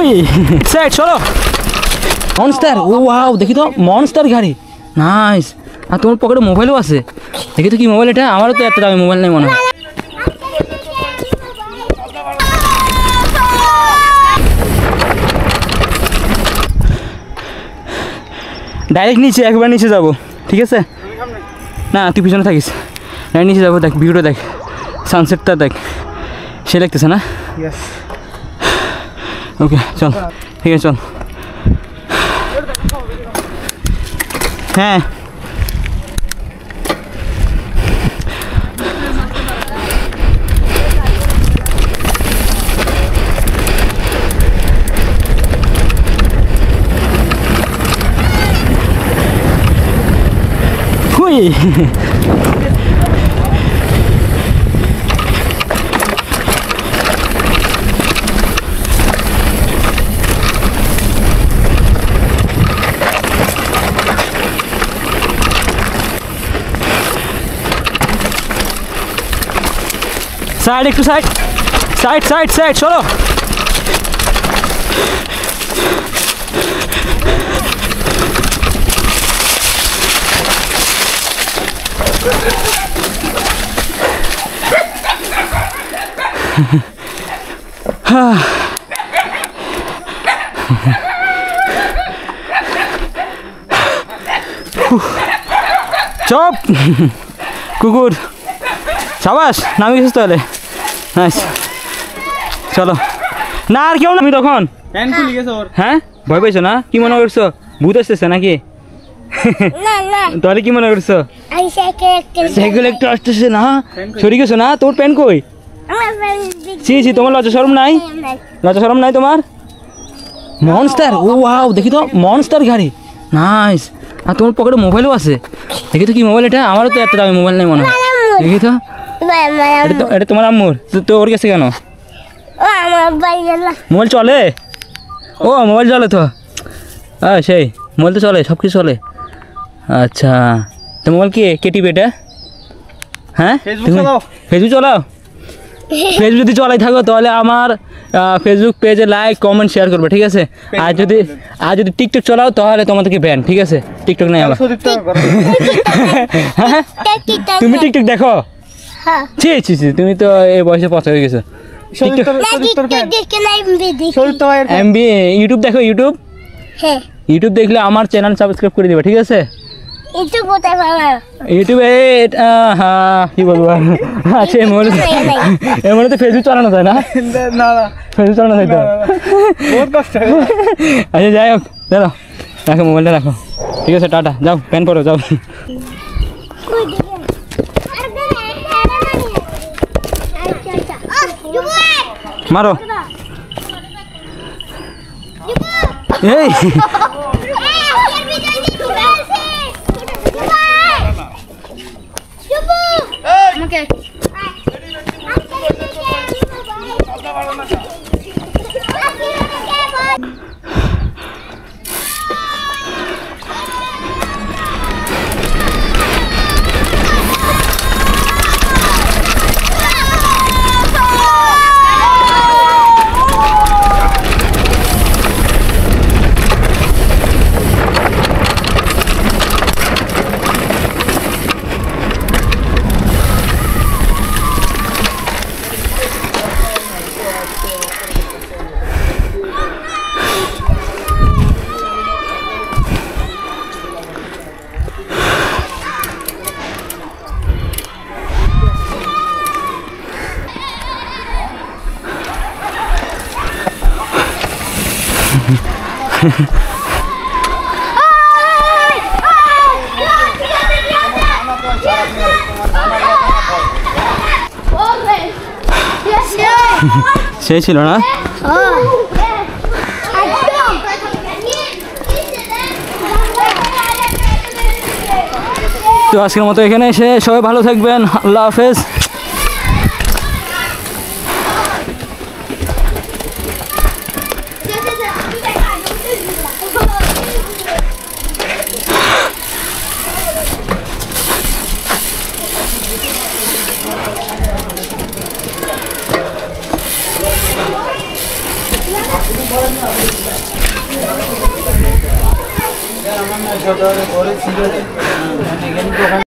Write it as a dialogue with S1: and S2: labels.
S1: হুই set চলো monster. ও wow দেখি তো মনস্টার গাড়ি নাইস। আর তোমার পকেটে মোবাইলও আছে। দেখি তো কি মোবাইল এটা? আমারও তো এত দামি মোবাইল নেই মনে হয়। ডাইরেক্ট নিচে একবার নিচে যাবো ঠিক আছে? না তুই পিছনে থাকিস। ডাইরেক্ট নিচে যাবো। দেখ ভিউটা দেখ, সানসেটটা দেখ, সে লাগতেছে না? ওকে চল ঠিক আছে চল। হ্যাঁ হুই সাইড একটু সাইড সাইড সাইড সাইড চলো। চপ কুকুর সাবাস নামি গেছিস তাহলে। চলো না আর কেউ না। আমি তখন হ্যাঁ ভয় পাইছো না? কি মনে করছো ভূত আসতেছে নাকি? তাহলে কি মনে করছো? সাইকেল একটু আসতেছে না? সরি গেছো না? তোর প্যান্ট কই? ছি তোমার লজ্জা শরম নাই? লজ্জা শরম নাই তোমার? মনস্টার। ও ওয়াও দেখি তো মনস্টার গাড়ি নাইস। আর তোমার পকেটে মোবাইলও আছে। দেখি তো কি মোবাইল এটা? আমারও তো এত দামি মোবাইল নেই মনে হয়। দেখি তো এটা তোমার আম্মুর তো ওর কাছে কেন? মোবাইল চলে? ও মোবাইল চলে তো সেই মোবাইল তো চলে, সব কিছু চলে। আচ্ছা তো মোবাইল কে টিপে এটা? হ্যাঁ ফেসবুক চলাও? ফেসবুক যদি চলাই থাকো তাহলে আমার ফেসবুক পেজে লাইক কমেন্ট শেয়ার করবে ঠিক আছে? আর যদি টিকটক চলাও তাহলে তোমাদেরকে ব্যান ঠিক আছে? টিকটক নেই আমার। হ্যাঁ তুমি টিকটক দেখো? ছি তুমি তো এই বয়সে পচা হয়ে গেছো। ইউটিউব দেখো? ইউটিউব দেখলে আমার চ্যানেল সাবস্ক্রাইব করে দিবে ঠিক আছে? ইউটিউবে কি বলবো আচ্ছা এর মধ্যে তো ফেসবুক চালানো যায় না? ফেসবুক চালানো যায় তো? আচ্ছা যাই হোক দাদা রাখো মোবাইলটা রাখো ঠিক আছে? টাটা যাও প্যান্ট পরো যাও। মারো এই সেই ছিল না? তো আজকের মতো এখানে এসে সবাই ভালো থাকবেন। আল্লাহ হাফেজ।